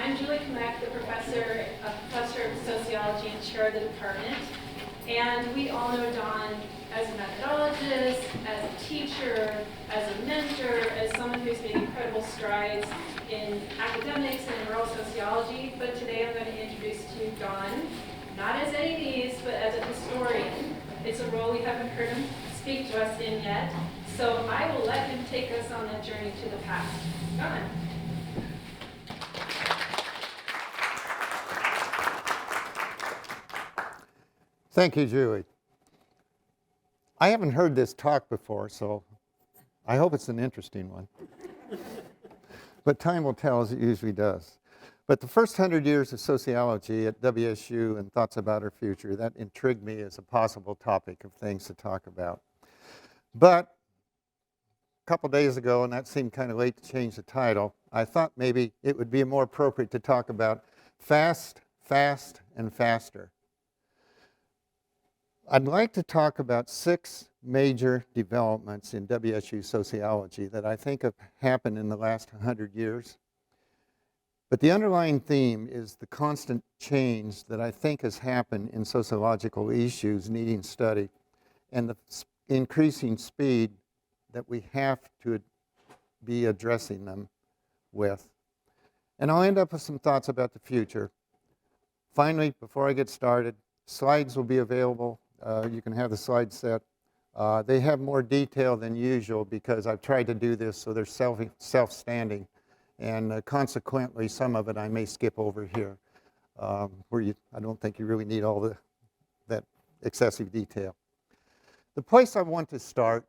I'm Julie Kamek, the professor of sociology and chair of the department. And we all know Don as a methodologist, as a teacher, as a mentor, as someone who's made incredible strides in academics and in rural sociology. But today I'm going to introduce to you Don, not as any of these, but as a historian. It's a role we haven't heard him speak to us in yet. So I will let him take us on that journey to the past. Don. Thank you, Julie. I haven't heard this talk before, so I hope it's an interesting one. But time will tell, as it usually does. But the first 100 years of sociology at WSU and thoughts about our future, that intrigued me as a possible topic of things to talk about. But a couple days ago, and that seemed kind of late to change the title, I thought maybe it would be more appropriate to talk about fast, fast, and faster. I'd like to talk about 6 major developments in WSU sociology that I think have happened in the last 100 years. But the underlying theme is the constant change that I think has happened in sociological issues needing study and the increasing speed that we have to be addressing them with. And I'll end up with some thoughts about the future. Finally, before I get started, slides will be available. You can have the slide set. They have more detail than usual because I've tried to do this so they're self-standing. And consequently, some of it I may skip over here, where I don't think you really need all that excessive detail. The place I want to start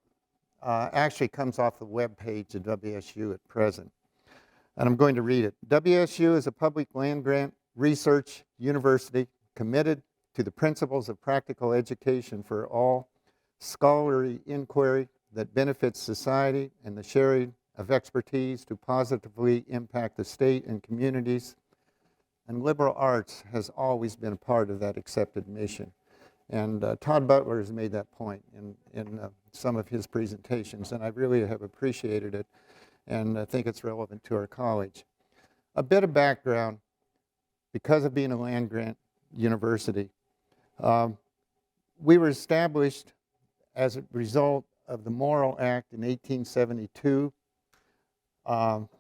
actually comes off the web page of WSU at present. And I'm going to read it. WSU is a public land-grant research university committed to the principles of practical education for all, scholarly inquiry that benefits society, and the sharing of expertise to positively impact the state and communities. And liberal arts has always been a part of that accepted mission. And Todd Butler has made that point in some of his presentations, and I really have appreciated it, and I think it's relevant to our college. A bit of background: because of being a land-grant university, we were established as a result of the Morrill Act in 1872,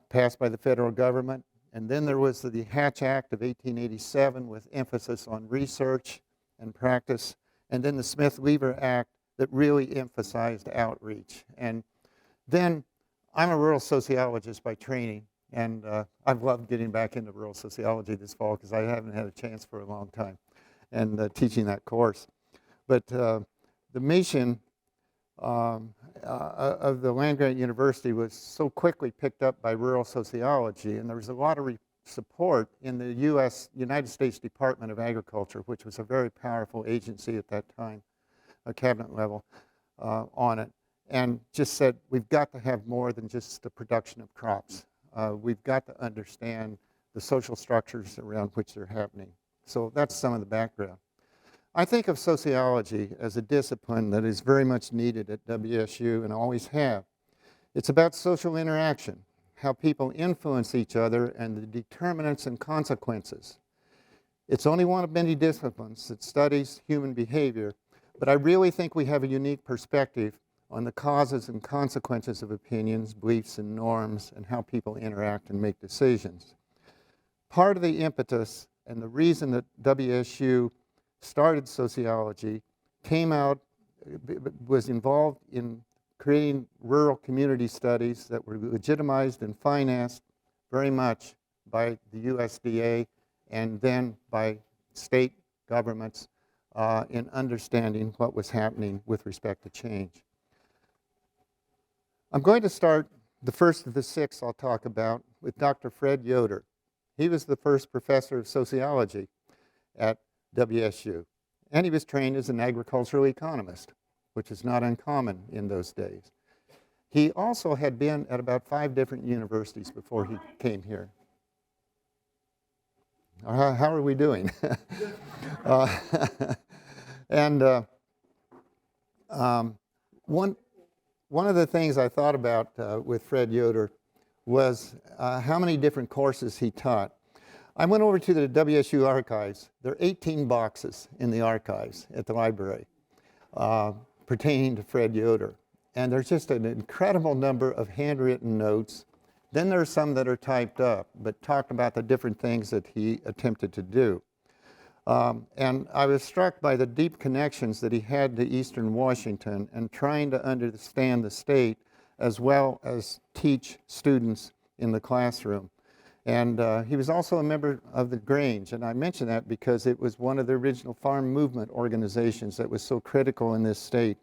passed by the federal government. And then there was the Hatch Act of 1887 with emphasis on research and practice. And then the Smith-Lever Act that really emphasized outreach. And then I'm a rural sociologist by training. And I've loved getting back into rural sociology this fall because I haven't had a chance for a long time and teaching that course. But the mission of the land-grant university was so quickly picked up by rural sociology, and there was a lot of support in the United States Department of Agriculture, which was a very powerful agency at that time, a cabinet level, on it, and just said, we've got to have more than just the production of crops. We've got to understand the social structures around which they're happening. So that's some of the background. I think of sociology as a discipline that is very much needed at WSU and always have. It's about social interaction, how people influence each other, and the determinants and consequences. It's only one of many disciplines that studies human behavior, but I really think we have a unique perspective on the causes and consequences of opinions, beliefs, and norms, and how people interact and make decisions. Part of the impetus and the reason that WSU started sociology was involved in creating rural community studies that were legitimized and financed very much by the USDA and then by state governments in understanding what was happening with respect to change. I'm going to start the first of the 6 I'll talk about with Dr. Fred Yoder. He was the first professor of sociology at WSU, and he was trained as an agricultural economist, which is not uncommon in those days. He also had been at about 5 different universities before he came here. How are we doing? One of the things I thought about with Fred Yoder was how many different courses he taught. I went over to the WSU archives. There are 18 boxes in the archives at the library pertaining to Fred Yoder. And there's just an incredible number of handwritten notes. Then there are some that are typed up, but talk about the different things that he attempted to do. And I was struck by the deep connections that he had to Eastern Washington and trying to understand the state as well as teach students in the classroom. And he was also a member of the Grange, and I mention that because it was one of the original farm movement organizations that was so critical in this state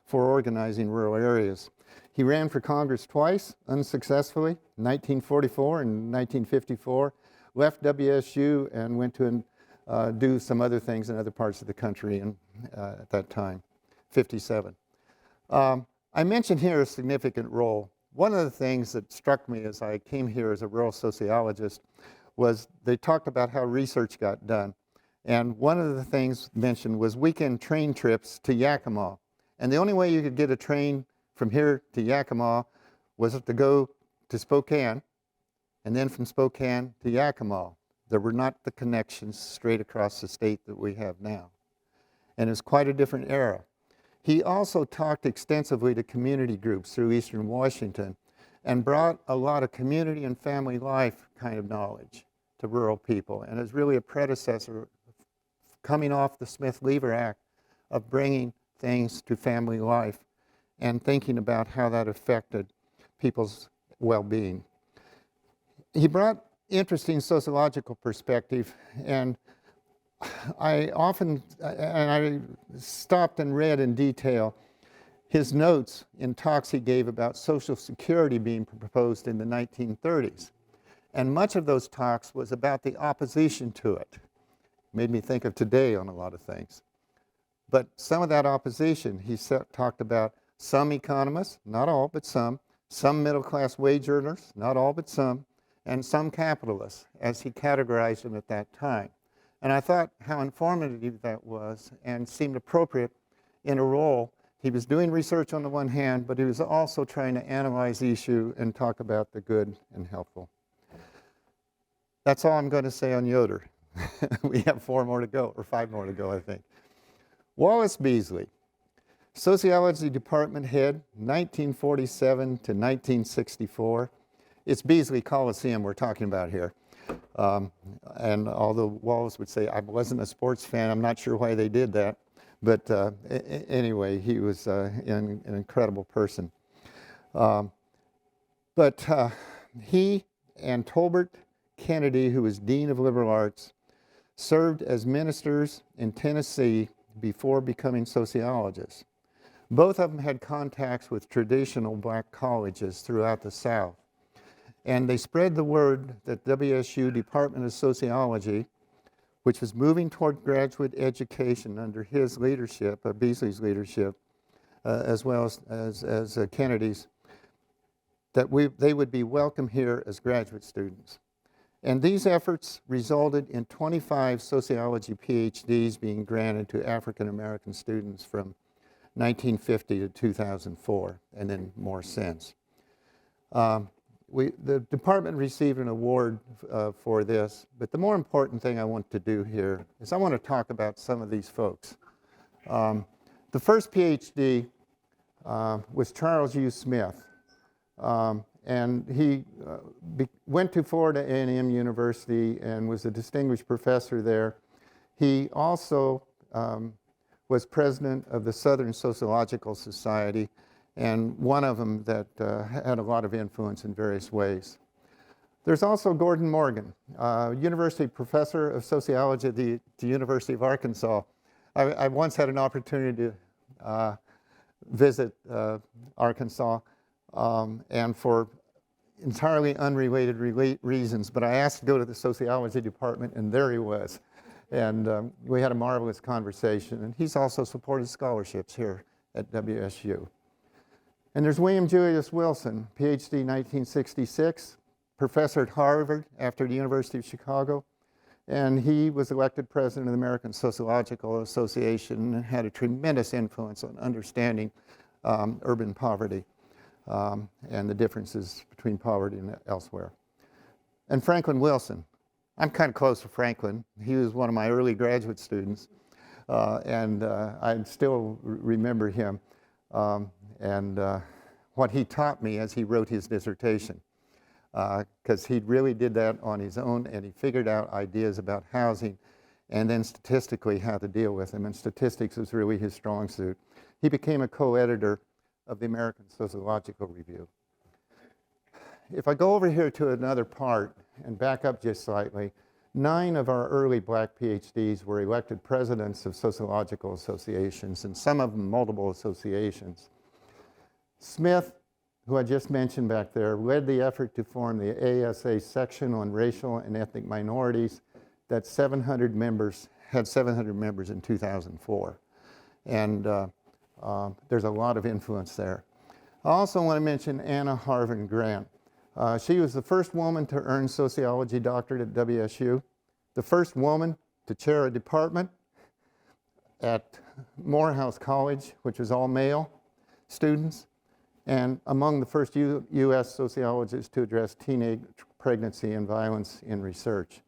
for organizing rural areas. He ran for Congress twice, unsuccessfully, 1944 and 1954, left WSU and went to do some other things in other parts of the country at that time, 57. I mentioned here a significant role. One of the things that struck me as I came here as a rural sociologist was they talked about how research got done. And one of the things mentioned was weekend train trips to Yakima. And the only way you could get a train from here to Yakima was to go to Spokane, and then from Spokane to Yakima. There were not the connections straight across the state that we have now. And it's quite a different era. He also talked extensively to community groups through Eastern Washington and brought a lot of community and family life kind of knowledge to rural people, and is really a predecessor coming off the Smith-Lever Act of bringing things to family life and thinking about how that affected people's well-being. He brought interesting sociological perspective, and I stopped and read in detail his notes in talks he gave about Social Security being proposed in the 1930s. And much of those talks was about the opposition to it. Made me think of today on a lot of things. But some of that opposition, he talked about some economists, not all, but some middle-class wage earners, not all, but some capitalists, as he categorized them at that time. And I thought how informative that was and seemed appropriate in a role. He was doing research on the one hand, but he was also trying to analyze the issue and talk about the good and helpful. That's all I'm going to say on Yoder. We have 4 more to go, or 5 more to go, I think. Wallace Beasley, Sociology Department head, 1947 to 1964. It's Beasley Coliseum we're talking about here. And although Wallace would say, I wasn't a sports fan, I'm not sure why they did that. But anyway, he was an incredible person. But he and Tolbert Kennedy, who was Dean of Liberal Arts, served as ministers in Tennessee before becoming sociologists. Both of them had contacts with traditional black colleges throughout the South. And they spread the word that WSU Department of Sociology, which was moving toward graduate education under his leadership, Beasley's leadership, as well as Kennedy's, that they would be welcome here as graduate students. And these efforts resulted in 25 sociology PhDs being granted to African American students from 1950 to 2004, and then more since. The department received an award for this, but the more important thing I want to do here is I want to talk about some of these folks. The first PhD was Charles U. Smith, and he went to Florida A&M University and was a distinguished professor there. He also was president of the Southern Sociological Society, and one of them that had a lot of influence in various ways. There's also Gordon Morgan, university professor of sociology at the University of Arkansas. I once had an opportunity to visit Arkansas, and for entirely unrelated reasons, but I asked to go to the sociology department, and there he was. And we had a marvelous conversation, and he's also supported scholarships here at WSU. And there's William Julius Wilson, PhD 1966, professor at Harvard after the University of Chicago, and he was elected president of the American Sociological Association and had a tremendous influence on understanding urban poverty and the differences between poverty and elsewhere. And Franklin Wilson, I'm kind of close to Franklin. He was one of my early graduate students, and I still remember him and what he taught me as he wrote his dissertation, because he really did that on his own, and he figured out ideas about housing and then statistically how to deal with them, and statistics was really his strong suit. He became a co-editor of the American Sociological Review. If I go over here to another part and back up just slightly, 9 of our early black PhDs were elected presidents of sociological associations, and some of them multiple associations. Smith, who I just mentioned back there, led the effort to form the ASA section on racial and ethnic minorities that had 700 members in 2004. And there's a lot of influence there. I also want to mention Anna Harvin Grant. She was the first woman to earn sociology doctorate at WSU, the first woman to chair a department at Morehouse College, which was all male students, and among the first U.S. sociologists to address teenage pregnancy and violence in research.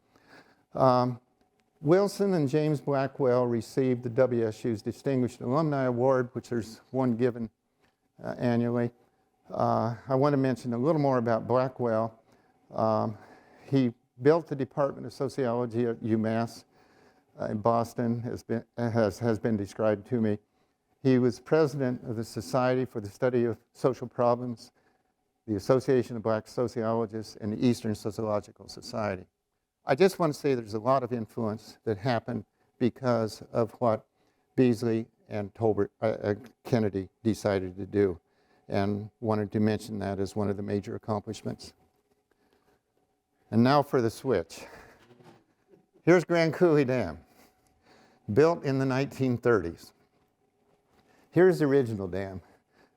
Wilson and James Blackwell received the WSU's Distinguished Alumni Award, which there's one given annually. I want to mention a little more about Blackwell. He built the Department of Sociology at UMass in Boston, has been described to me. He was president of the Society for the Study of Social Problems, the Association of Black Sociologists, and the Eastern Sociological Society. I just want to say there's a lot of influence that happened because of what Beasley and Kennedy decided to do, and wanted to mention that as one of the major accomplishments. And now for the switch. Here's Grand Coulee Dam, built in the 1930s. Here's the original dam.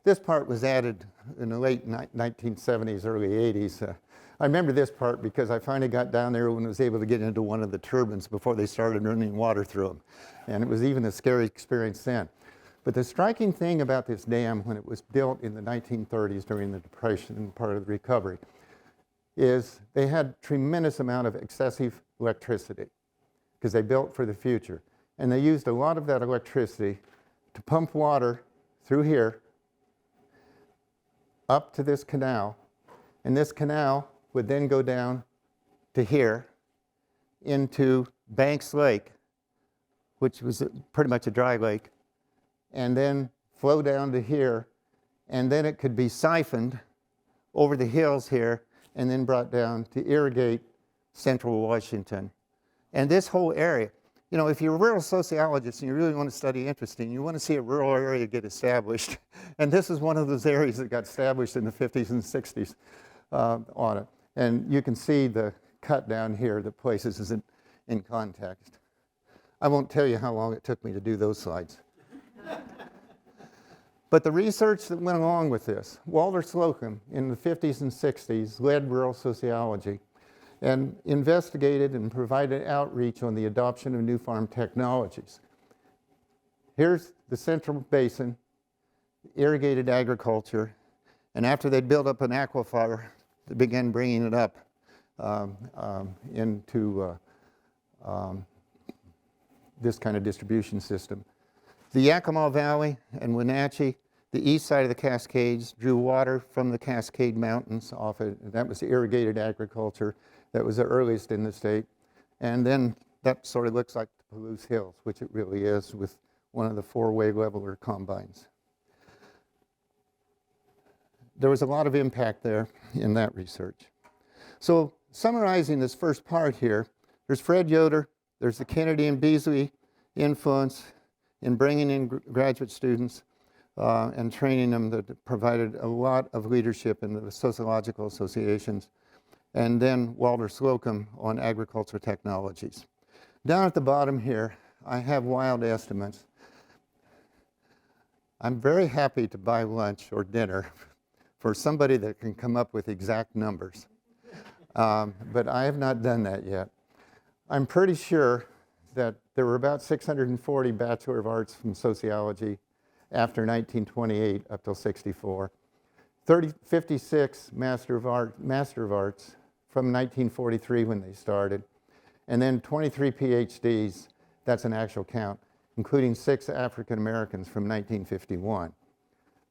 This part was added in the late 1970s, early 80s. I remember this part because I finally got down there and was able to get into one of the turbines before they started running water through them. And it was even a scary experience then. But the striking thing about this dam when it was built in the 1930s during the Depression and part of the recovery is they had tremendous amount of excessive electricity because they built for the future. And they used a lot of that electricity to pump water through here up to this canal. And this canal would then go down to here into Banks Lake, which was pretty much a dry lake, and then flow down to here, and then it could be siphoned over the hills here and then brought down to irrigate central Washington. And this whole area, you know, if you're a rural sociologist and you really want to study interesting, you want to see a rural area get established. And this is one of those areas that got established in the 50s and 60s on it. And you can see the cut down here that places is in context. I won't tell you how long it took me to do those slides. But the research that went along with this, Walter Slocum in the 50s and 60s led rural sociology and investigated and provided outreach on the adoption of new farm technologies. Here's the Central Basin, irrigated agriculture, and after they'd built up an aquifer, they began bringing it up into this kind of distribution system. The Yakima Valley and Wenatchee, the east side of the Cascades, drew water from the Cascade Mountains off it, and that was irrigated agriculture. That was the earliest in the state. And then that sort of looks like the Palouse Hills, which it really is, with one of the 4-way leveler combines. There was a lot of impact there in that research. So summarizing this first part here, there's Fred Yoder, there's the Kennedy and Beasley influence in bringing in graduate students and training them that provided a lot of leadership in the sociological associations. And then Walter Slocum on agriculture technologies. Down at the bottom here, I have wild estimates. I'm very happy to buy lunch or dinner for somebody that can come up with exact numbers. But I have not done that yet. I'm pretty sure that there were about 640 Bachelor of Arts from sociology after 1928 up till 64. 56 Master of Arts from 1943 when they started. and then 23 PhDs, that's an actual count, including 6 African Americans from 1951.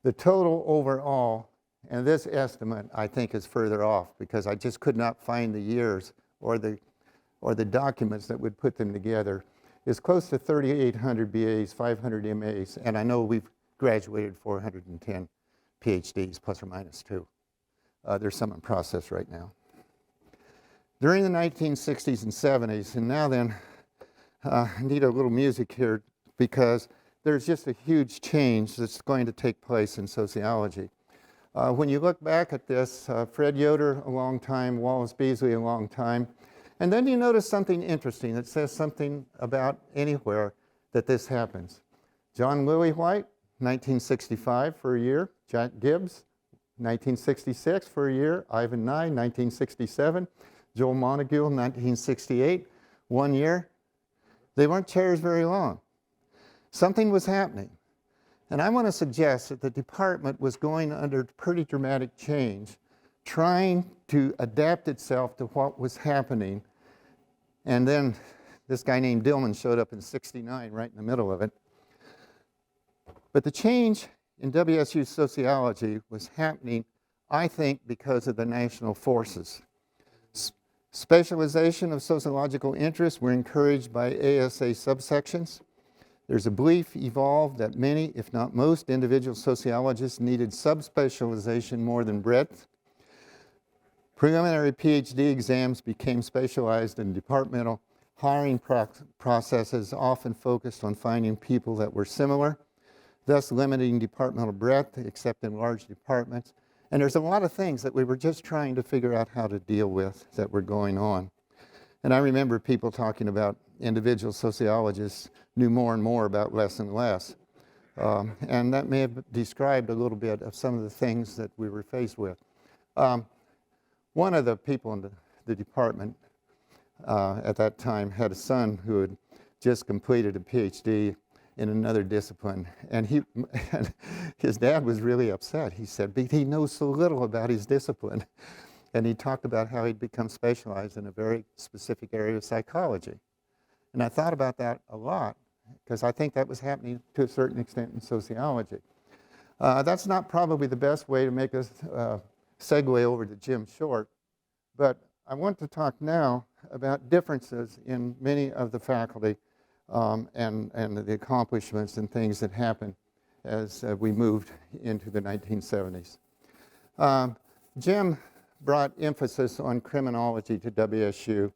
The total overall, and this estimate I think is further off because I just could not find the years or the documents that would put them together, is close to 3,800 BAs, 500 MAs, and I know we've graduated 410 PhDs, plus or minus 2. There's some in process right now. During the 1960s and 70s, and now then, I need a little music here because there's just a huge change that's going to take place in sociology. When you look back at this, Fred Yoder, a long time, Wallace Beasley, a long time, and then you notice something interesting that says something about anywhere that this happens. John Lillywhite, 1965 for a year. Jack Gibbs, 1966 for a year. Ivan Nye, 1967. Joel Montague, 1968, 1 year. They weren't chairs very long. Something was happening. And I want to suggest that the department was going under pretty dramatic change, trying to adapt itself to what was happening. And then this guy named Dillman showed up in '69, right in the middle of it. But the change in WSU sociology was happening, I think, because of the national forces. Specialization of sociological interests were encouraged by ASA subsections. There's a belief evolved that many, if not most, individual sociologists needed subspecialization more than breadth. Preliminary PhD exams became specialized in departmental hiring processes, often focused on finding people that were similar, thus limiting departmental breadth, except in large departments. And there's a lot of things that we were just trying to figure out how to deal with that were going on. And I remember people talking about individual sociologists knew more and more about less and less. And that may have described a little bit of some of the things that we were faced with. One of the people in the department at that time had a son who had just completed a PhD in another discipline, and his dad was really upset. He said, he knows so little about his discipline. And he talked about how he'd become specialized in a very specific area of psychology. And I thought about that a lot, because I think that was happening to a certain extent in sociology. That's not probably the best way to make us segue over to Jim Short, but I want to talk now about differences in many of the faculty and the accomplishments and things that happened as we moved into the 1970s. Jim brought emphasis on criminology to WSU,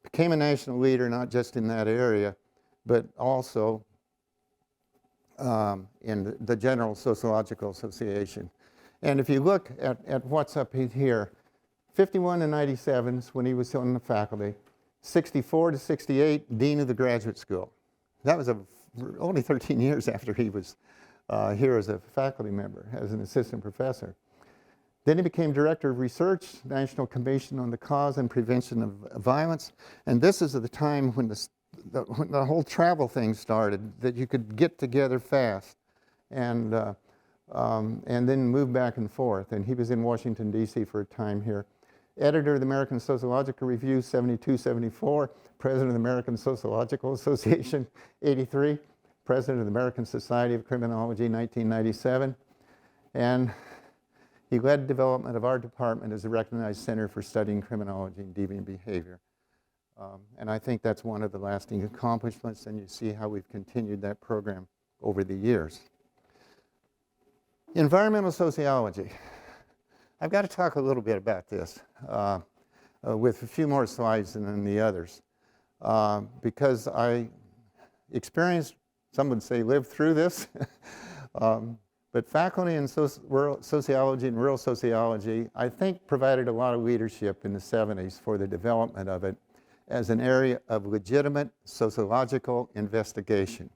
became a national leader not just in that area, but also in the General Sociological Association. And if you look at what's up here, 51 to 97s when he was on the faculty, 64 to 68, Dean of the Graduate School. That was only 13 years after he was here as a faculty member, as an assistant professor. Then he became Director of Research, National Commission on the Cause and Prevention of Violence. And this is at the time when the whole travel thing started, that you could get together fast and then move back and forth. And he was in Washington, D.C. for a time here. Editor of the American Sociological Review, 72, 74. President of the American Sociological Association, 83. President of the American Society of Criminology, 1997. And he led development of our department as a recognized center for studying criminology and deviant behavior. And I think that's one of the lasting accomplishments, and you see how we've continued that program over the years. Environmental sociology. I've got to talk a little bit about this with a few more slides than the others, because I experienced, some would say lived through this, but faculty in sociology and rural sociology, I think, provided a lot of leadership in the 70s for the development of it as an area of legitimate sociological investigation.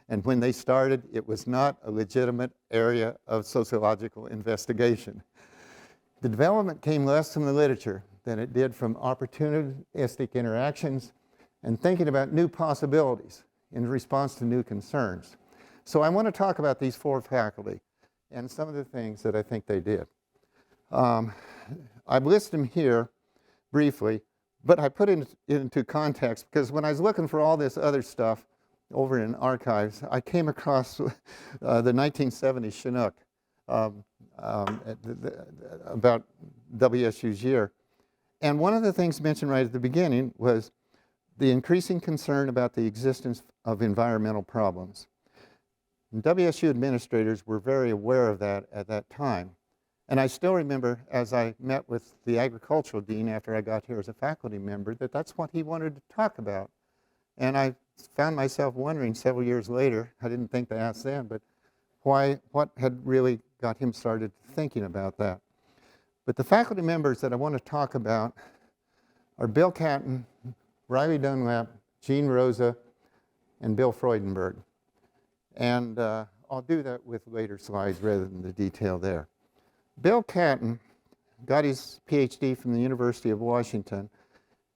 And when they started, it was not a legitimate area of sociological investigation. The development came less from the literature than it did from opportunistic interactions and thinking about new possibilities in response to new concerns. So I want to talk about these 4 faculty and some of the things that I think they did. I've listed them here briefly, but I put it into context because when I was looking for all this other stuff over in archives, I came across the 1970 Chinook about WSU's year. And one of the things mentioned right at the beginning was the increasing concern about the existence of environmental problems. And WSU administrators were very aware of that at that time. And I still remember, as I met with the agricultural dean after I got here as a faculty member, that that's what he wanted to talk about. And I found myself wondering several years later, I didn't think to ask then, but what had really got him started thinking about that. But the faculty members that I want to talk about are Bill Catton, Riley Dunlap, Gene Rosa, and Bill Freudenberg. And I'll do that with later slides rather than the detail there. Bill Catton got his PhD from the University of Washington.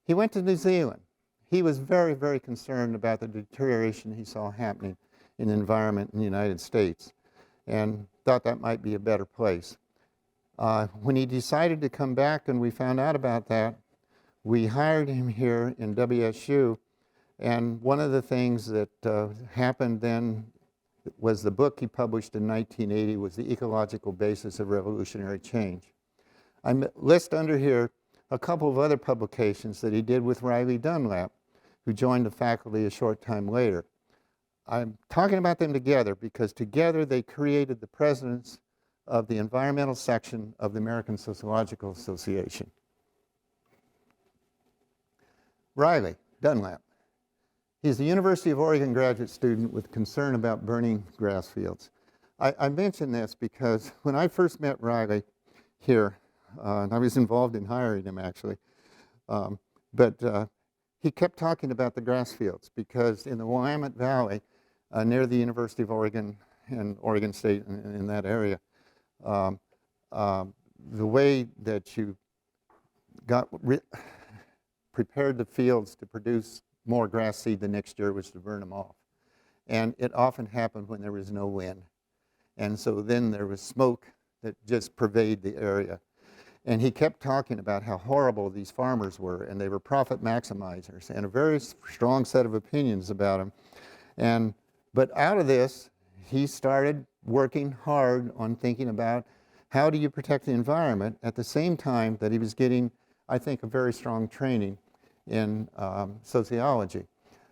He went to New Zealand. He was very, very concerned about the deterioration he saw happening in the environment in the United States and thought that might be a better place. When he decided to come back and we found out about that, we hired him here in WSU, and one of the things that happened then was the book he published in 1980 was The Ecological Basis of Revolutionary Change. I list under here a couple of other publications that he did with Riley Dunlap, who joined the faculty a short time later. I'm talking about them together because together they created the presidents of the environmental section of the American Sociological Association. Riley Dunlap. He's a University of Oregon graduate student with concern about burning grass fields. I mention this because when I first met Riley here, and I was involved in hiring him actually, but he kept talking about the grass fields because in the Willamette Valley, near the University of Oregon and Oregon State in that area, the way that you prepared the fields to produce more grass seed the next year was to burn them off. And it often happened when there was no wind. And so then there was smoke that just pervaded the area. And he kept talking about how horrible these farmers were, and they were profit maximizers, and a very strong set of opinions about them. But out of this, he started working hard on thinking about how do you protect the environment at the same time that he was getting, I think, a very strong training in sociology.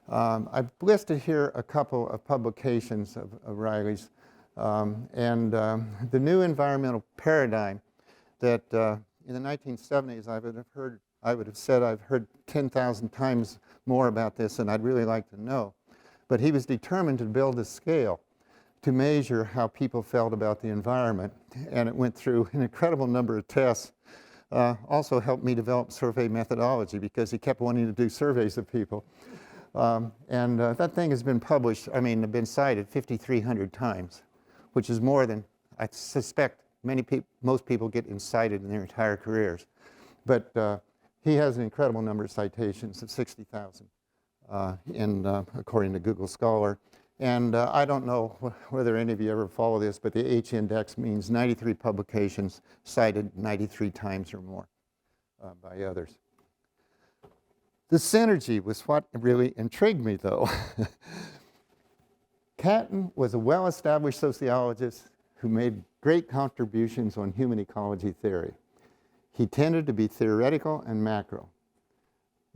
I've listed here a couple of publications of Riley's, the new environmental paradigm that in the 1970s I would have said I've heard 10,000 times more about this than I'd really like to know. But he was determined to build a scale to measure how people felt about the environment, and it went through an incredible number of tests. Also helped me develop survey methodology because he kept wanting to do surveys of people. That thing has been published, been cited 5,300 times, which is more than I suspect most people get cited in their entire careers. But he has an incredible number of citations of 60,000 according to Google Scholar. And I don't know whether any of you ever follow this, but the H index means 93 publications cited 93 times or more by others. The synergy was what really intrigued me, though. Catton was a well-established sociologist who made great contributions on human ecology theory. He tended to be theoretical and macro.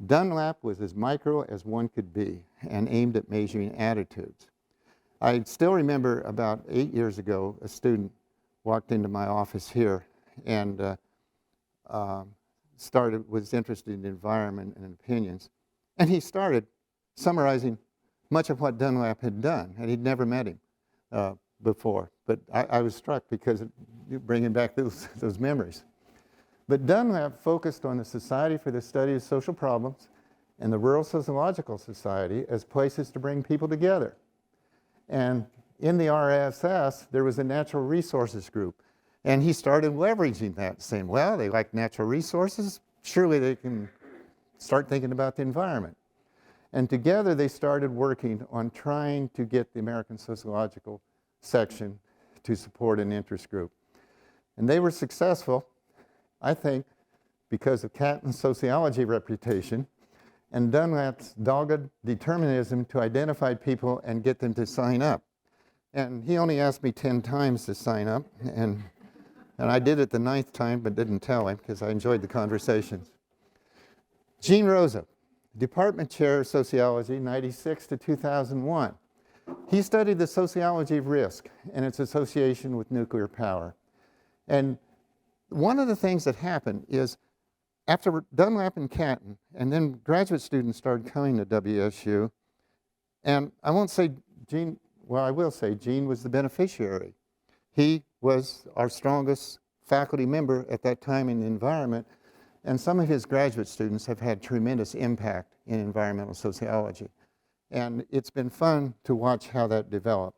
Dunlap was as micro as one could be and aimed at measuring attitudes. I still remember about 8 years ago, a student walked into my office here and was interested in the environment and opinions. And he started summarizing much of what Dunlap had done, and he'd never met him before. But I was struck because bringing back those memories. But Dunlap focused on the Society for the Study of Social Problems and the Rural Sociological Society as places to bring people together. And in the RSS, there was a natural resources group. And he started leveraging that, saying, well, they like natural resources, surely they can start thinking about the environment. And together they started working on trying to get the American Sociological section to support an interest group. And they were successful, I think, because of Catton's sociology reputation and Dunlap's dogged determinism to identify people and get them to sign up. And he only asked me 10 times to sign up, and I did it the 9th time but didn't tell him because I enjoyed the conversations. Gene Rosa, Department Chair of Sociology, 96 to 2001. He studied the sociology of risk and its association with nuclear power. And one of the things that happened is after Dunlap and Catton, and then graduate students started coming to WSU, and I won't say Gene, well, I will say Gene was the beneficiary. He was our strongest faculty member at that time in the environment, and some of his graduate students have had tremendous impact in environmental sociology. And it's been fun to watch how that developed.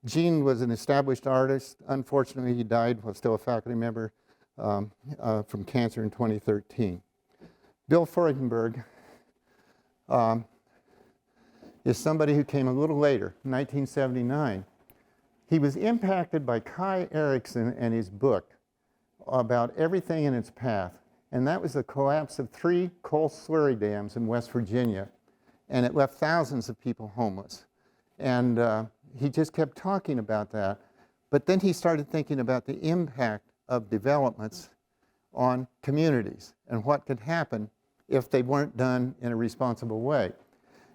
Gene was an established artist. Unfortunately, he died while still a faculty member from cancer in 2013. Bill Freudenberg is somebody who came a little later, 1979. He was impacted by Kai Erikson and his book about everything in its path. And that was the collapse of 3 coal slurry dams in West Virginia. And it left thousands of people homeless. And he just kept talking about that. But then he started thinking about the impact of developments on communities and what could happen if they weren't done in a responsible way.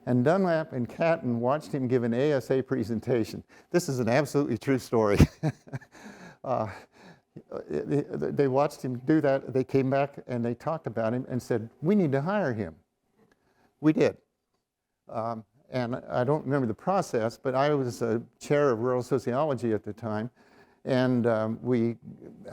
And Dunlap and Catton watched him give an ASA presentation. This is an absolutely true story. They watched him do that. They came back and they talked about him and said, we need to hire him. We did. And I don't remember the process, but I was a chair of rural sociology at the time, and we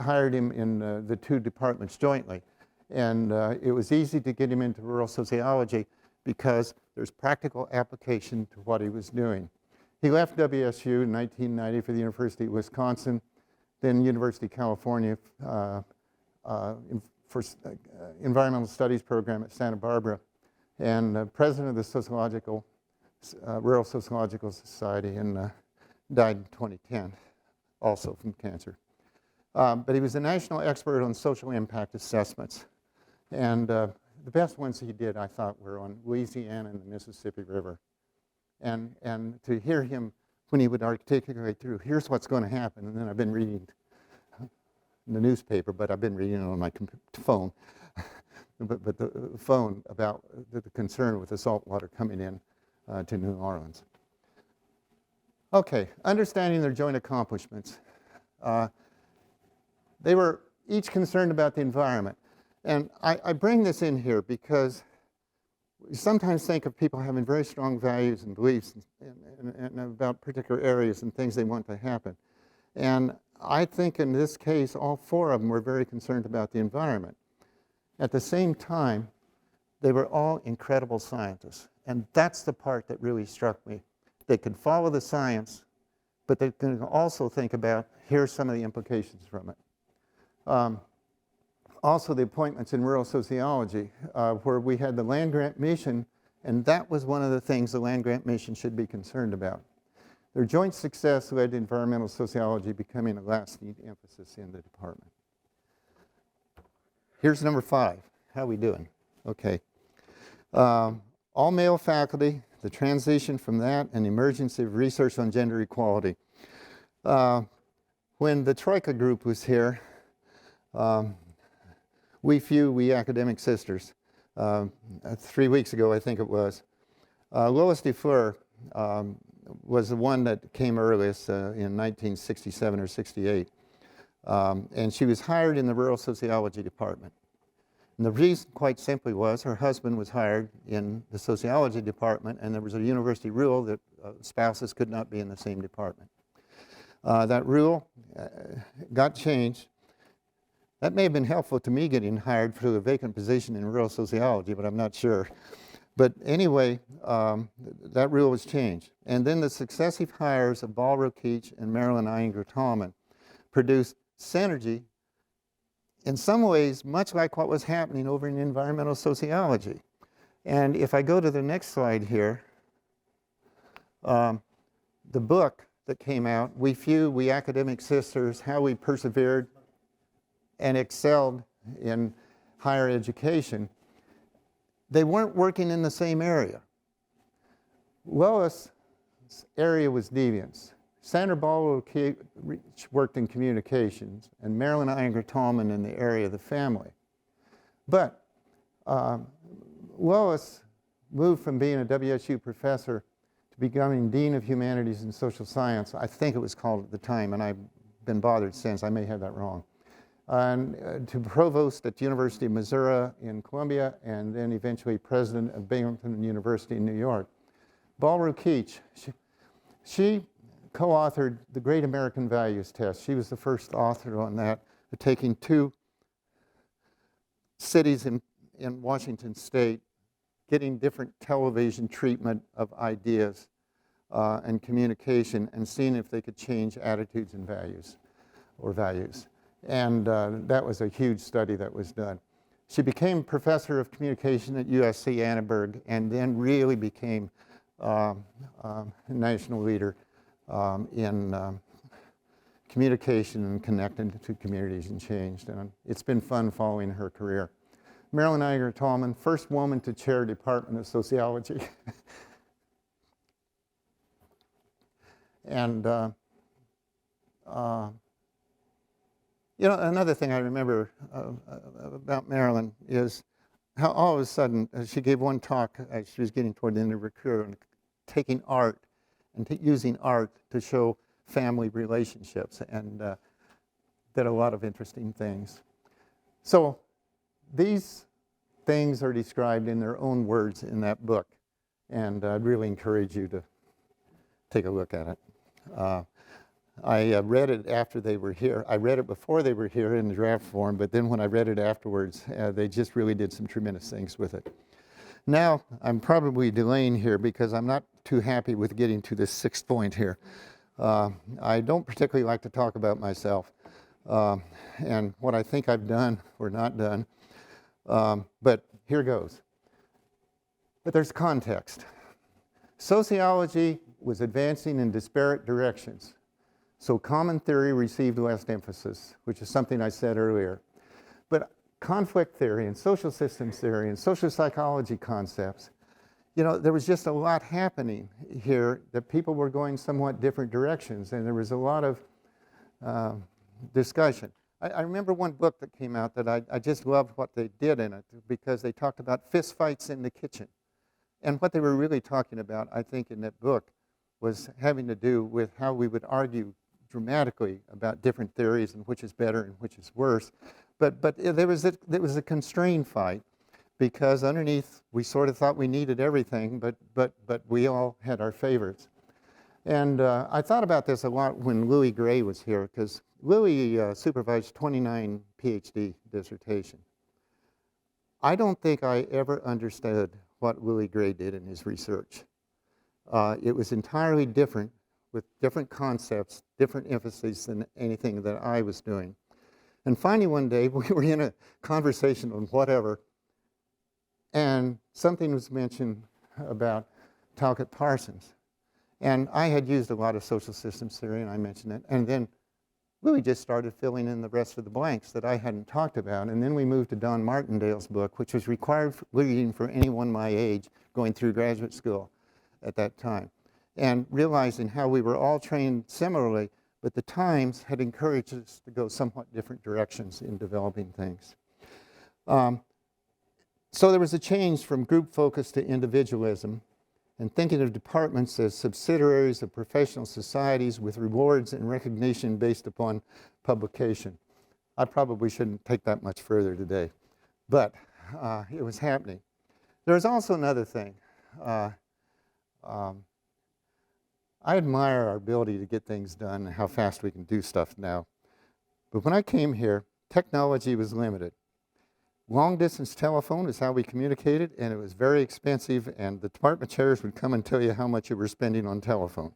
hired him in the 2 departments jointly. And it was easy to get him into rural sociology because there's practical application to what he was doing. He left WSU in 1990 for the University of Wisconsin, then University of California for environmental studies program at Santa Barbara, and president of the Rural Sociological Society, and died in 2010, also from cancer. But he was a national expert on social impact assessments. And the best ones he did, I thought, were on Louisiana and the Mississippi River. And to hear him, when he would articulate through, here's what's going to happen, and then I've been reading the newspaper, but I've been reading it on my phone. But the phone about the concern with the salt water coming in to New Orleans. Okay, understanding their joint accomplishments. They were each concerned about the environment. And I bring this in here because we sometimes think of people having very strong values and beliefs and about particular areas and things they want to happen. And I think in this case, all 4 of them were very concerned about the environment. At the same time, they were all incredible scientists. And that's the part that really struck me. They could follow the science, but they can also think about, here's some of the implications from it. Also, the appointments in rural sociology, where we had the land-grant mission, and that was one of the things the land-grant mission should be concerned about. Their joint success led to environmental sociology becoming a lasting emphasis in the department. Here's number 5. How are we doing? Okay. All male faculty, the transition from that, and the emergence of research on gender equality. When the Troika group was here, we academic sisters, 3 weeks ago, I think it was, Lois DeFleur was the one that came earliest in 1967 or 68. And she was hired in the rural sociology department. And the reason, quite simply, was her husband was hired in the sociology department, and there was a university rule that spouses could not be in the same department. That rule got changed. That may have been helpful to me getting hired for a vacant position in rural sociology, but I'm not sure. But anyway, that rule was changed. And then the successive hires of Ball Rokeach and Marilyn Iyengar-Tallman produced synergy in some ways much like what was happening over in environmental sociology. And if I go to the next slide here, the book that came out, We Academic Sisters, How We Persevered and Excelled in higher education, they weren't working in the same area. Lois' area was deviance. Sandra Baldwin worked in communications, and Marilyn Inger-Tallman in the area of the family. But Lois moved from being a WSU professor to becoming Dean of Humanities and Social Science, I think it was called at the time, and I've been bothered since, I may have that wrong, and to provost at the University of Missouri in Columbia, and then eventually president of Binghamton University in New York. Baldwin-Keach, she co-authored the Great American Values Test. She was the first author on that, taking two cities in Washington State, getting different television treatment of ideas and communication, and seeing if they could change attitudes and values. And that was a huge study that was done. She became professor of communication at USC Annenberg, and then really became a national leader in communication and connecting to communities and change. And it's been fun following her career. Marilyn Inger-Tallman, first woman to chair Department of Sociology. And you know, another thing I remember about Marilyn is how all of a sudden she gave one talk as she was getting toward the end of her career, and taking art and using art to show family relationships, and did a lot of interesting things. So these things are described in their own words in that book, and I'd really encourage you to take a look at it. I read it after they were here. I read it before they were here in the draft form, but then when I read it afterwards, they just really did some tremendous things with it. Now, I'm probably delaying here because I'm not too happy with getting to this sixth point here. I don't particularly like to talk about myself and what I think I've done or not done, but here goes. But there's context. Sociology was advancing in disparate directions, so common theory received less emphasis, which is something I said earlier. But conflict theory and social systems theory and social psychology concepts, you know, there was just a lot happening here that people were going somewhat different directions, and there was a lot of discussion. I remember one book that came out that I just loved what they did in it, because they talked about fist fights in the kitchen. And what they were really talking about, I think, in that book was having to do with how we would argue dramatically about different theories and which is better and which is worse. But there was a constrained fight, because underneath we sort of thought we needed everything, but we all had our favorites. And I thought about this a lot when Louis Gray was here, because Louis supervised 29 PhD dissertations. I don't think I ever understood what Louis Gray did in his research. It was entirely different, with different concepts, different emphases than anything that I was doing. And finally one day, we were in a conversation on whatever, and something was mentioned about Talcott Parsons. And I had used a lot of social systems theory, and I mentioned it, and then Louis just started filling in the rest of the blanks that I hadn't talked about. And then we moved to Don Martindale's book, which was required reading for anyone my age going through graduate school at that time. And realizing how we were all trained similarly, but the times had encouraged us to go somewhat different directions in developing things. So there was a change from group focus to individualism, and thinking of departments as subsidiaries of professional societies with rewards and recognition based upon publication. I probably shouldn't take that much further today, but it was happening. There's also another thing. I admire our ability to get things done and how fast we can do stuff now. But when I came here, technology was limited. Long-distance telephone is how we communicated, and it was very expensive, and the department chairs would come and tell you how much you were spending on telephone.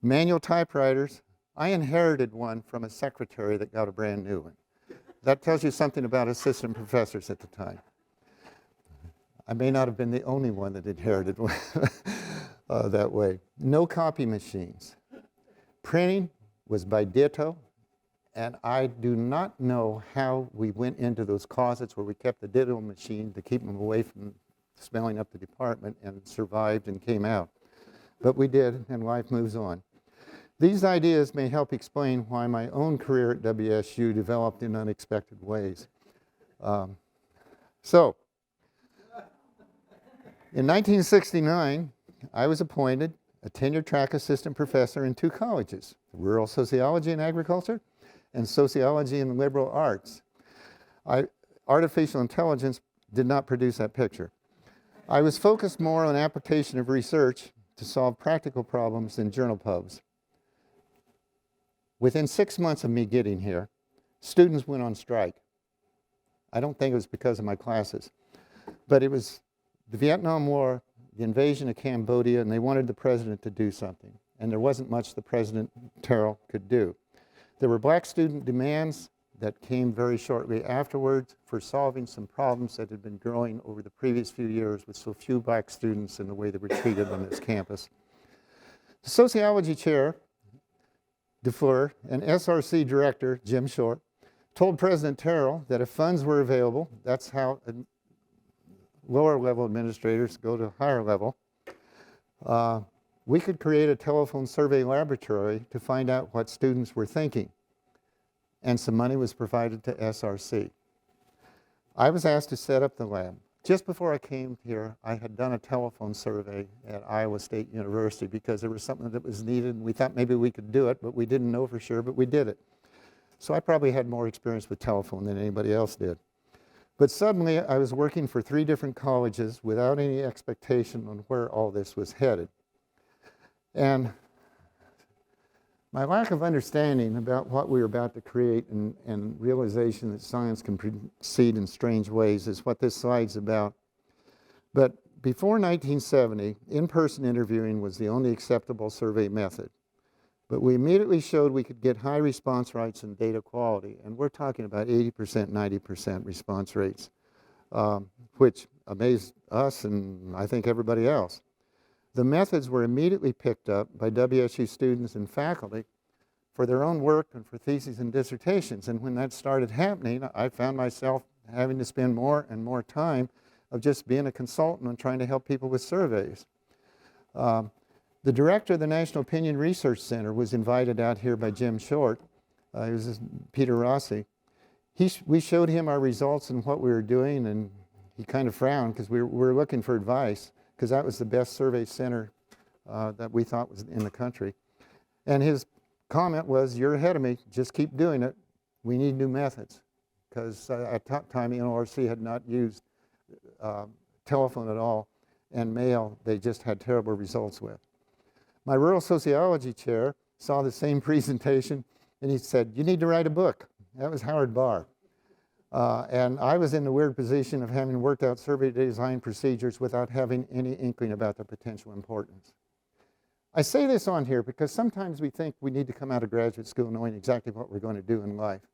Manual typewriters, I inherited one from a secretary that got a brand new one. That tells you something about assistant professors at the time. I may not have been the only one that inherited one that way. No copy machines. Printing was by ditto, And I do not know how we went into those closets where we kept the digital machine to keep them away from smelling up the department and survived and came out. But we did, and life moves on. These ideas may help explain why my own career at WSU developed in unexpected ways. So, in 1969, I was appointed a tenure-track assistant professor in 2 colleges, rural sociology and agriculture, and sociology and liberal arts. Artificial intelligence did not produce that picture. I was focused more on application of research to solve practical problems than journal pubs. Within 6 months of me getting here, students went on strike. I don't think it was because of my classes, but it was the Vietnam War, the invasion of Cambodia, and they wanted the president to do something. And there wasn't much the President Terrell could do. There were black student demands that came very shortly afterwards for solving some problems that had been growing over the previous few years with so few black students and the way they were treated on this campus. The sociology chair, DeFleur, and SRC director, Jim Short, told President Terrell that if funds were available, that's how lower level administrators go to higher level, we could create a telephone survey laboratory to find out what students were thinking. And some money was provided to SRC. I was asked to set up the lab. Just before I came here, I had done a telephone survey at Iowa State University because there was something that was needed, and we thought maybe we could do it, but we didn't know for sure, but we did it. So I probably had more experience with telephone than anybody else did. But suddenly, I was working for 3 different colleges without any expectation on where all this was headed. And my lack of understanding about what we were about to create and realization that science can proceed in strange ways is what this slide's about. But before 1970, in-person interviewing was the only acceptable survey method. But we immediately showed we could get high response rates and data quality, and we're talking about 80%, 90% response rates, which amazed us and I think everybody else. The methods were immediately picked up by WSU students and faculty for their own work and for theses and dissertations. And when that started happening, I found myself having to spend more and more time of just being a consultant and trying to help people with surveys. The director of the National Opinion Research Center was invited out here by Jim Short. It was Peter Rossi. We showed him our results and what we were doing, and he kind of frowned because we were looking for advice, because that was the best survey center that we thought was in the country. And his comment was, "You're ahead of me, just keep doing it. We need new methods." Because at that time, NLRC had not used telephone at all, and mail they just had terrible results with. My rural sociology chair saw the same presentation, and he said, "You need to write a book." That was Howard Barr. And I was in the weird position of having worked out survey design procedures without having any inkling about their potential importance. I say this on here because sometimes we think we need to come out of graduate school knowing exactly what we're going to do in life.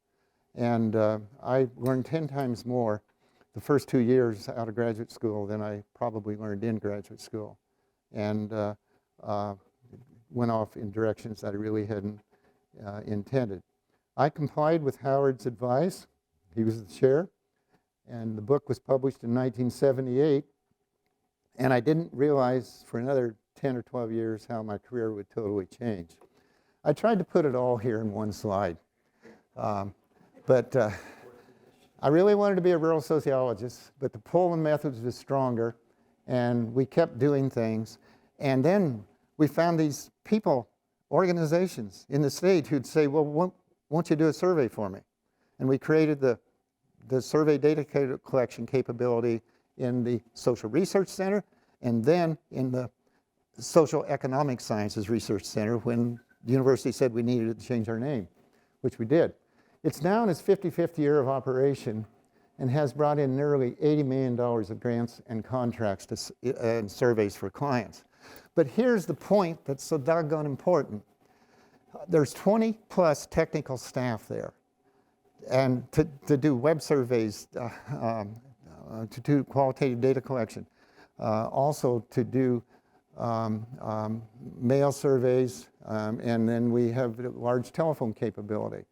And I learned 10 times more the first 2 years out of graduate school than I probably learned in graduate school. And went off in directions that I really hadn't intended. I complied with Howard's advice. He was the chair, and the book was published in 1978, and I didn't realize for another 10 or 12 years how my career would totally change. I tried to put it all here in one slide, but I really wanted to be a rural sociologist, but the pull and methods was stronger, and we kept doing things, and then we found these people, organizations in the state who'd say, "Well, won't you do a survey for me?" And we created the survey data collection capability in the Social Research Center, and then in the Social Economic Sciences Research Center when the university said we needed to change our name, which we did. It's now in its 55th year of operation and has brought in nearly $80 million of grants and contracts and surveys for clients. But here's the point that's so doggone important. There's 20 plus technical staff there, and to do web surveys, to do qualitative data collection, also to do mail surveys, and then we have a large telephone capability.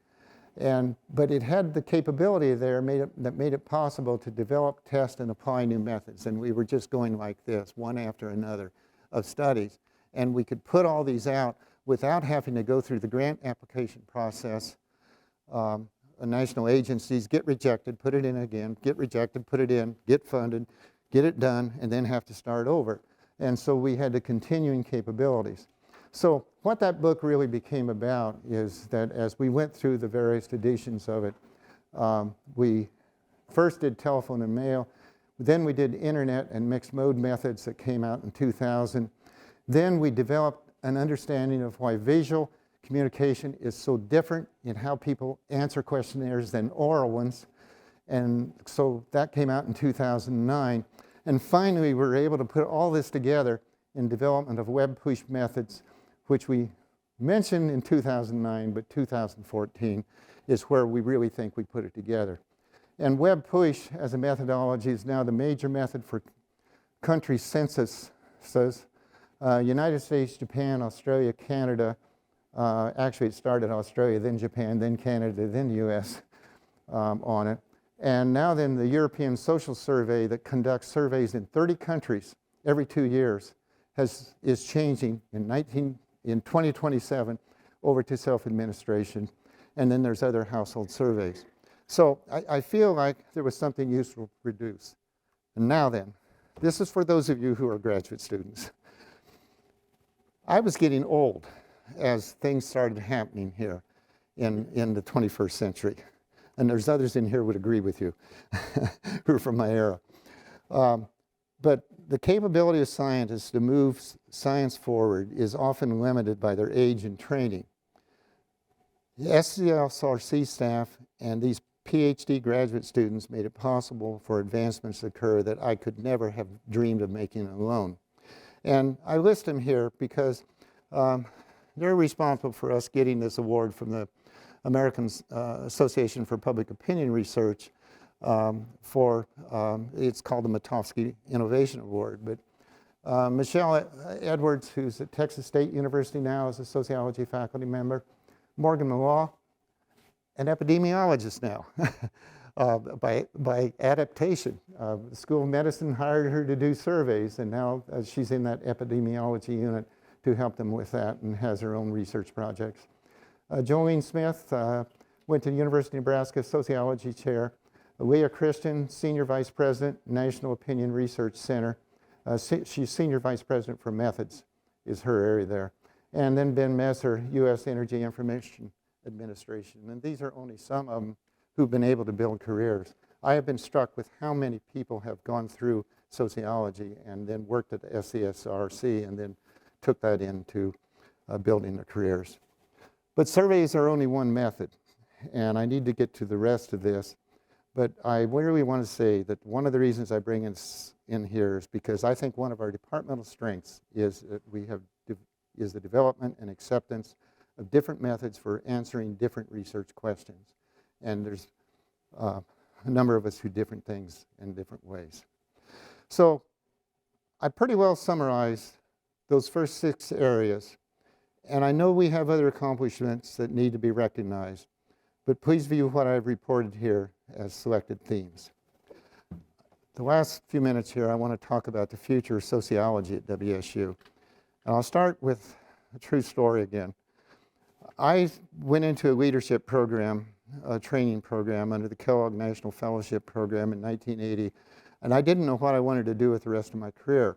But it had the capability there that made it possible to develop, test, and apply new methods. And we were just going like this, one after another, of studies. And we could put all these out without having to go through the grant application process. National agencies get rejected, put it in again, get rejected, put it in, get funded, get it done, and then have to start over. And so we had the continuing capabilities. So what that book really became about is that as we went through the various editions of it, we first did telephone and mail, then we did internet and mixed mode methods that came out in 2000. Then we developed an understanding of why visual communication is so different in how people answer questionnaires than oral ones. And so that came out in 2009. And finally, we were able to put all this together in development of web push methods, which we mentioned in 2009, but 2014 is where we really think we put it together. And web push as a methodology is now the major method for country censuses. United States, Japan, Australia, Canada. Actually, it started Australia, then Japan, then Canada, then the US on it. And now then the European Social Survey that conducts surveys in 30 countries every 2 years is changing in 2027 over to self-administration. And then there's other household surveys. So I feel like there was something useful to produce. And now then, this is for those of you who are graduate students. I was getting old as things started happening here in the 21st century. And there's others in here who would agree with you who are from my era. But the capability of scientists to move science forward is often limited by their age and training. The SCSRC staff and these PhD graduate students made it possible for advancements to occur that I could never have dreamed of making alone. And I list them here because they're responsible for us getting this award from the American Association for Public Opinion Research it's called the Matovsky Innovation Award. But Michelle Edwards, who's at Texas State University now as a sociology faculty member, Morgan Malaw, an epidemiologist now by adaptation. The School of Medicine hired her to do surveys, and now she's in that epidemiology unit to help them with that and has her own research projects. Jolene Smith went to the University of Nebraska Sociology Chair. Leah Christian, Senior Vice President, National Opinion Research Center. She's Senior Vice President for Methods, is her area there. And then Ben Messer, U.S. Energy Information Administration. And these are only some of them who've been able to build careers. I have been struck with how many people have gone through sociology and then worked at the SCSRC and then took that into building their careers. But surveys are only one method, and I need to get to the rest of this. But I really want to say that one of the reasons I bring in here is because I think one of our departmental strengths is that is the development and acceptance of different methods for answering different research questions. And there's a number of us who do different things in different ways. So I pretty well summarized those first 6 areas. And I know we have other accomplishments that need to be recognized, but please view what I've reported here as selected themes. The last few minutes here, I want to talk about the future of sociology at WSU. And I'll start with a true story again. I went into a leadership program, a training program under the Kellogg National Fellowship Program in 1980, and I didn't know what I wanted to do with the rest of my career.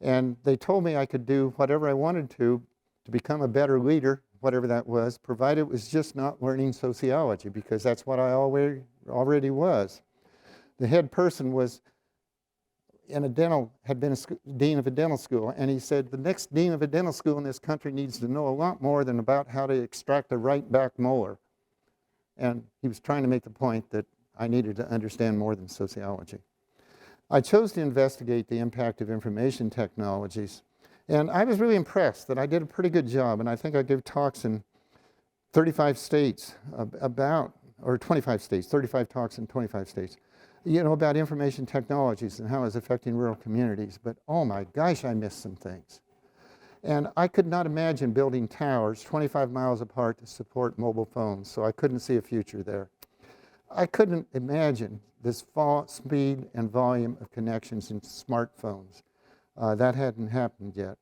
And they told me I could do whatever I wanted to become a better leader, whatever that was, provided it was just not learning sociology, because that's what I already was. The head person was had been a dean of a dental school, and he said, the next dean of a dental school in this country needs to know a lot more than about how to extract a right back molar. And he was trying to make the point that I needed to understand more than sociology. I chose to investigate the impact of information technologies, and I was really impressed that I did a pretty good job, and I think I gave talks in 35 states or 25 states, 35 talks in 25 states, about information technologies and how it's affecting rural communities. But oh my gosh, I missed some things. And I could not imagine building towers 25 miles apart to support mobile phones, so I couldn't see a future there. I couldn't imagine this speed and volume of connections in smartphones. That hadn't happened yet.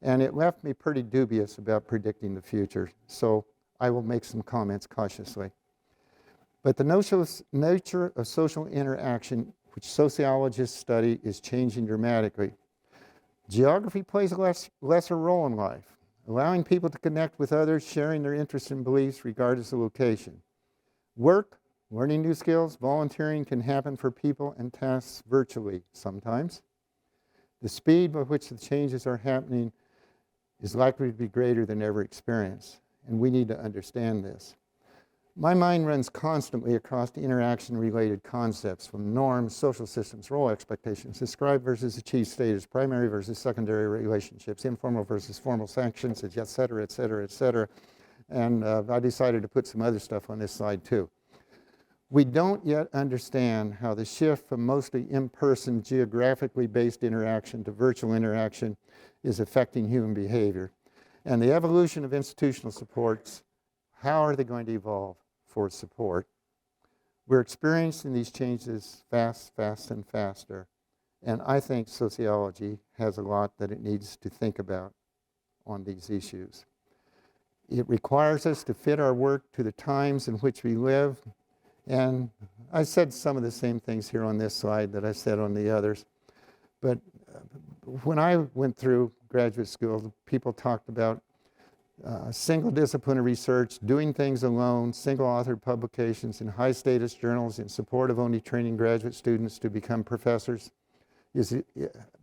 And it left me pretty dubious about predicting the future, so I will make some comments cautiously. But the nature of social interaction, which sociologists study, is changing dramatically. Geography plays a lesser role in life, allowing people to connect with others, sharing their interests and beliefs regardless of location. Work, learning new skills, volunteering can happen for people and tasks virtually sometimes. The speed by which the changes are happening is likely to be greater than ever experienced, and we need to understand this. My mind runs constantly across the interaction-related concepts from norms, social systems, role expectations, described versus achieved status, primary versus secondary relationships, informal versus formal sanctions, et cetera, et cetera, et cetera. And I decided to put some other stuff on this slide too. We don't yet understand how the shift from mostly in-person, geographically based interaction to virtual interaction is affecting human behavior. And the evolution of institutional supports, how are they going to evolve for support? We're experiencing these changes fast and faster. And I think sociology has a lot that it needs to think about on these issues. It requires us to fit our work to the times in which we live. And I said some of the same things here on this slide that I said on the others. But when I went through graduate school, people talked about single disciplinary research, doing things alone, single authored publications in high status journals in support of only training graduate students to become professors.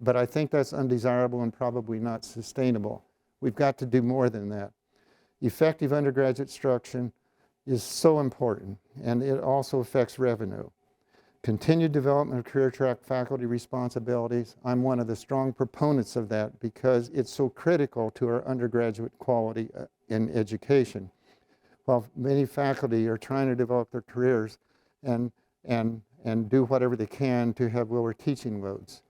But I think that's undesirable and probably not sustainable. We've got to do more than that. Effective undergraduate instruction is so important, and it also affects revenue. Continued development of career track faculty responsibilities, I'm one of the strong proponents of that because it's so critical to our undergraduate quality in education. While many faculty are trying to develop their careers and do whatever they can to have lower teaching loads.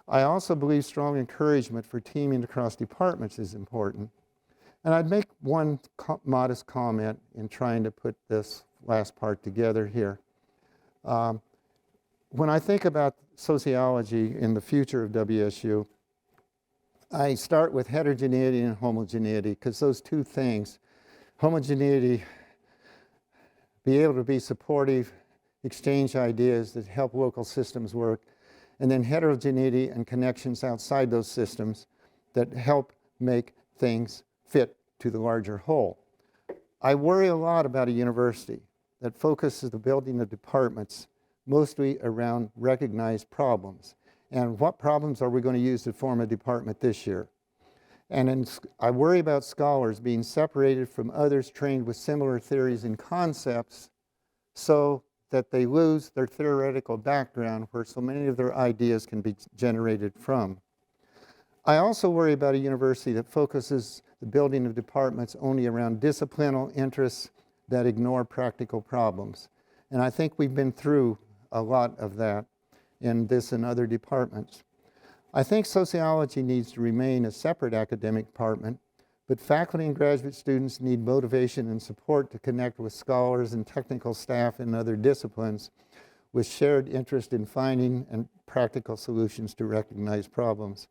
I also believe strong encouragement for teaming across departments is important. And I'd make one modest comment in trying to put this last part together here. When I think about sociology in the future of WSU, I start with heterogeneity and homogeneity because those two things, homogeneity, be able to be supportive, exchange ideas that help local systems work, and then heterogeneity and connections outside those systems that help make things fit to the larger whole. I worry a lot about a university that focuses the building of departments mostly around recognized problems. And what problems are we going to use to form a department this year? And I worry about scholars being separated from others trained with similar theories and concepts so that they lose their theoretical background where so many of their ideas can be generated from. I also worry about a university that focuses the building of departments only around disciplinal interests that ignore practical problems. And I think we've been through a lot of that in this and other departments. I think sociology needs to remain a separate academic department, but faculty and graduate students need motivation and support to connect with scholars and technical staff in other disciplines with shared interest in finding and practical solutions to recognized problems.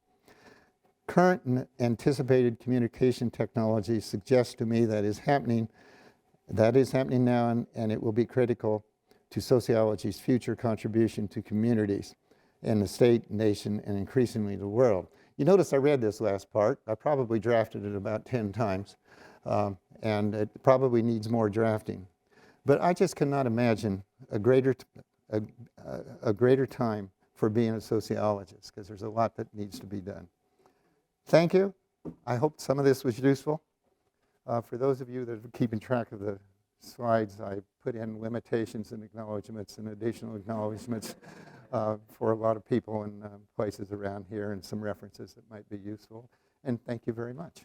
Current and anticipated communication technology suggests to me that is happening now, and it will be critical to sociology's future contribution to communities in the state, nation, and increasingly the world. You notice I read this last part. I probably drafted it about 10 times, and it probably needs more drafting. But I just cannot imagine a greater time for being a sociologist, because there's a lot that needs to be done. Thank you. I hope some of this was useful. For those of you that are keeping track of the slides, I put in limitations and acknowledgments and additional acknowledgments for a lot of people and places around here and some references that might be useful. And thank you very much.